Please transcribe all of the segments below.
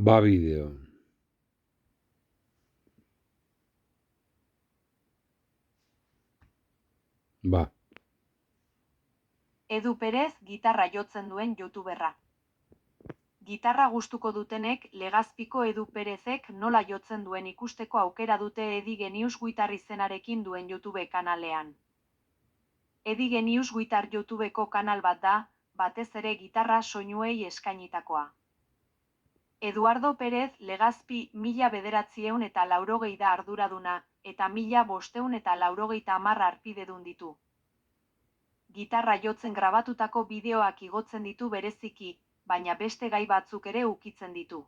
Va vídeo. Va. Edu Perez gitarra jotzen duen youtuberra. Gitarra gustuko dutenek Legazpiko Edu Perezek nola jotzen duen ikusteko aukera dute Edi Genius Guitar izenarekin duen YouTube kanalean. Edi Genius Guitar YouTubeko kanal bat da, batez ere gitarra soinuei eskainitakoa. Eduardo Perez Legazpi 1980 da arduraduna, eta 1590 harpidedun ditu. Gitarra jotzen grabatutako bideoak igotzen ditu bereziki, baina beste gai batzuk ere ukitzen ditu.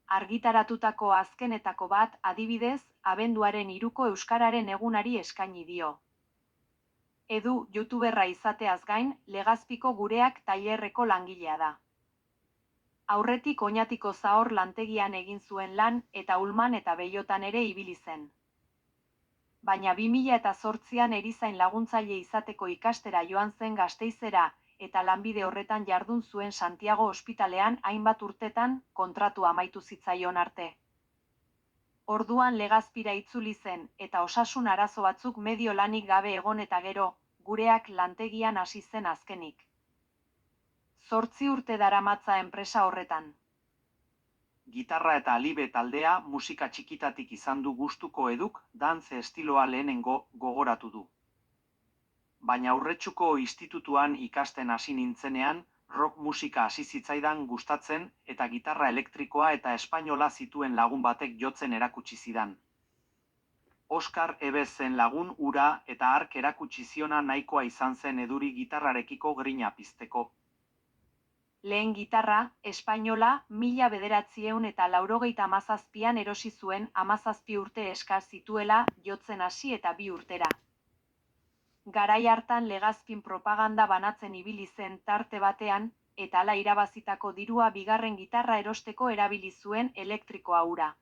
Argitaratutako azkenetako bat, adibidez, abenduaren 3ko euskararen egunari eskaini dio. Edu, youtuberra izateaz gain, Legazpiko Gureak tailerreko langilea da. Aurretik Oñatiko Zahor lantegian egin zuen lan eta Ulman eta Beiotan ere ibili zen. Baina 2008an erizain laguntzaile izateko ikastera joan zen Gasteizera eta lanbide horretan jardun zuen Santiago ospitalean hainbat urtetan kontratua amaitu zitzaion arte. Orduan Legazpira itzuli zen eta osasun arazo batzuk medio lanik gabe egon eta gero, Gureak lantegian hasi zen azkenik. 8 urte daramatza enpresa horretan. Gitarra eta alibe taldea musika txikitatik izan du gustuko Eduk dantze estiloa lehenengo gogoratu du. Baina Aurretxuko institutuan ikasten hasi nintzenean, rock musika hasi zitzaidan gustatzen eta gitarra elektrikoa eta espainola zituen lagun batek jotzen erakutsi zidan. Oskar Ebez zen lagun hura eta hark erakutsi ziona nahikoa izan zen Eduri gitarrarekiko grina pizteko. Lehen gitarra, espainola, 1997an erosi zuen 17 urte eskaz zituela jotzen hasi eta 2 urtera. Garai hartan Legazpin propaganda banatzen ibili zen tarte batean, eta hala irabazitako dirua bigarren gitarra erosteko erabili zuen elektrikoa hura.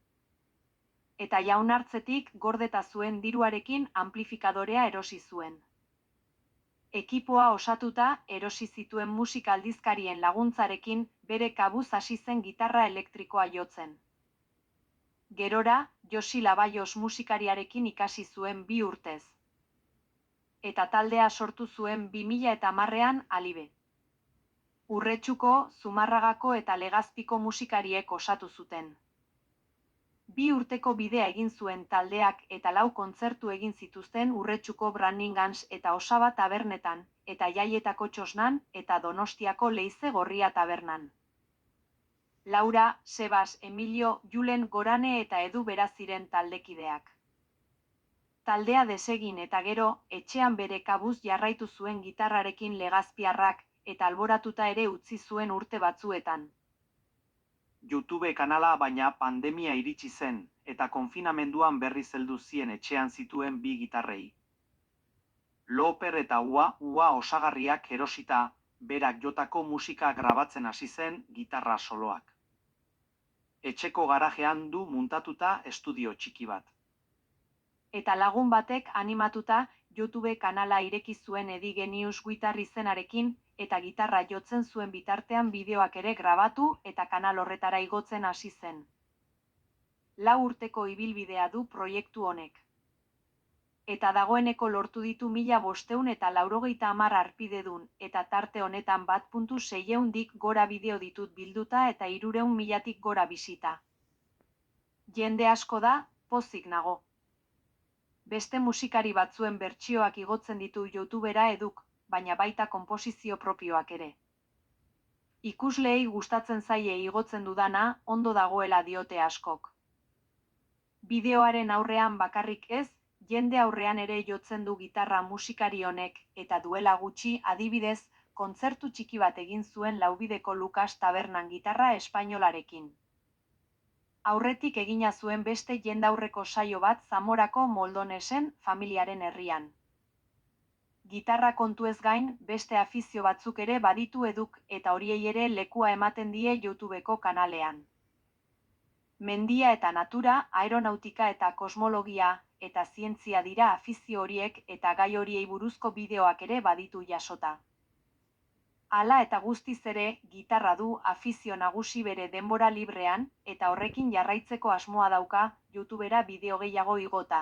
Eta jaunartzetik gordeta zuen diruarekin anplifikadorea erosi zuen. Ekipoa osatuta, erosi zituen musika aldizkarien laguntzarekin, bere kabuz hasi zen gitarra elektrikoa jotzen. Gerora, Josi Labayos musikariarekin ikasi zuen 2 urtez. Eta taldea sortu zuen 2010an Alibe. Urretxuko, Zumarragako eta Legazpiko musikariek osatu zuten. 2 urteko bidea egin zuen taldeak eta 4 kontzertu egin zituzten Urretxuko Brandingans eta Osaba tabernetan, eta Jaietako Txosnan eta Donostiako Leize Gorria tabernan. Laura, Sebas, Emilio, Julen Gorane eta Edu Bera ziren taldekideak. Taldea desegin eta gero, etxean bere kabuz jarraitu zuen gitarrarekin Legazpiarrak, eta alboratuta ere utzi zuen urte batzuetan. YouTube kanala baina pandemia iritsi zen, eta konfinamenduan berriz heldu zien etxean zituen 2 gitarrei. Loper eta ua osagarriak erosita, berak jotako musika grabatzen hasi zen gitarra soloak. Etxeko garajean du muntatuta estudio txiki bat. Eta lagun batek animatuta YouTube kanala ireki zuen Edi Genius Guitar izenarekin, eta gitarra jotzen zuen bitartean bideoak ere grabatu eta kanal horretara igotzen hasi zen. 4 urteko ibilbidea du proiektu honek. Eta dagoeneko lortu ditu 1590 harpidedun, eta tarte honetan 1.600dik gora bideo ditut bilduta eta 300.000tik gora bisita. Jende asko da, pozik nago. Beste musikari batzuen bertsioak igotzen ditu YouTubera Eduk, baina baita konposizio propioak ere. Ikusleei gustatzen zaie igotzen dudana, ondo dagoela diote askok. Bideoaren aurrean bakarrik ez, jende aurrean ere jotzen du gitarra musikari honek, eta duela gutxi, adibidez, kontzertu txiki bat egin zuen Laubideko Lukas tabernan gitarra espainolarekin. Aurretik egina zuen beste jendaurreko saio bat Zamorako Moldonesen familiaren herrian. Gitarra kontuez gain, beste afizio batzuk ere baditu Eduk eta horiei ere lekua ematen die YouTubeko kanalean. Mendia eta natura, aeronautika eta kosmologia, eta zientzia dira afizio horiek eta gai horiei buruzko bideoak ere baditu jasota. Hala eta guztiz ere, gitarra du afizio nagusi bere denbora librean, eta horrekin jarraitzeko asmoa dauka, YouTubera bideo gehiago igota.